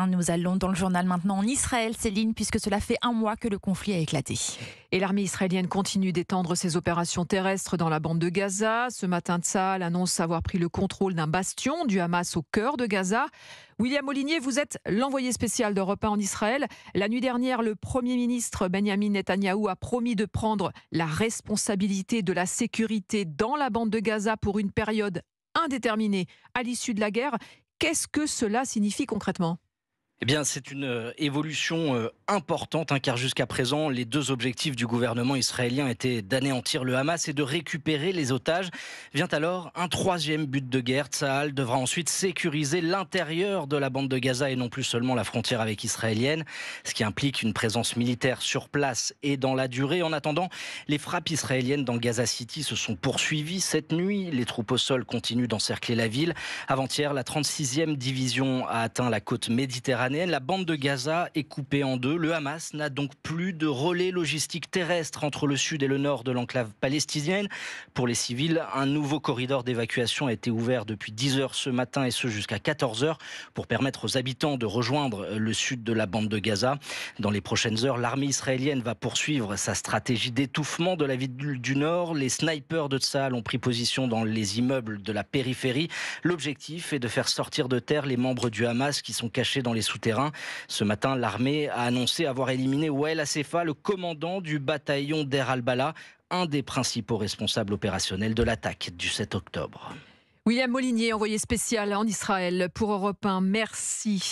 Nous allons dans le journal maintenant en Israël, Céline, puisque cela fait un mois que le conflit a éclaté. Et l'armée israélienne continue d'étendre ses opérations terrestres dans la bande de Gaza. Ce matin, Tsahal annonce avoir pris le contrôle d'un bastion du Hamas au cœur de Gaza. William Molinier, vous êtes l'envoyé spécial d'Europe 1 en Israël. La nuit dernière, le Premier ministre Benjamin Netanyahou a promis de prendre la responsabilité de la sécurité dans la bande de Gaza pour une période indéterminée à l'issue de la guerre. Qu'est-ce que cela signifie concrètement ? Eh bien, c'est une évolution importante, car jusqu'à présent, les deux objectifs du gouvernement israélien étaient d'anéantir le Hamas et de récupérer les otages. Vient alors un troisième but de guerre. Tsahal devra ensuite sécuriser l'intérieur de la bande de Gaza et non plus seulement la frontière avec israélienne, ce qui implique une présence militaire sur place et dans la durée. En attendant, les frappes israéliennes dans Gaza City se sont poursuivies cette nuit. Les troupes au sol continuent d'encercler la ville. Avant-hier, la 36e division a atteint la côte méditerranéenne. La bande de Gaza est coupée en deux. Le Hamas n'a donc plus de relais logistique terrestre entre le sud et le nord de l'enclave palestinienne. Pour les civils, un nouveau corridor d'évacuation a été ouvert depuis 10 heures ce matin et ce jusqu'à 14 heures pour permettre aux habitants de rejoindre le sud de la bande de Gaza. Dans les prochaines heures, l'armée israélienne va poursuivre sa stratégie d'étouffement de la ville du nord. Les snipers de Tsahal ont pris position dans les immeubles de la périphérie. L'objectif est de faire sortir de terre les membres du Hamas qui sont cachés dans les souterrains. Ce matin, l'armée a annoncé avoir éliminé Wael Assefa, le commandant du bataillon Der al-Bala, un des principaux responsables opérationnels de l'attaque du 7 octobre. William Molinier, envoyé spécial en Israël pour Europe 1. Merci.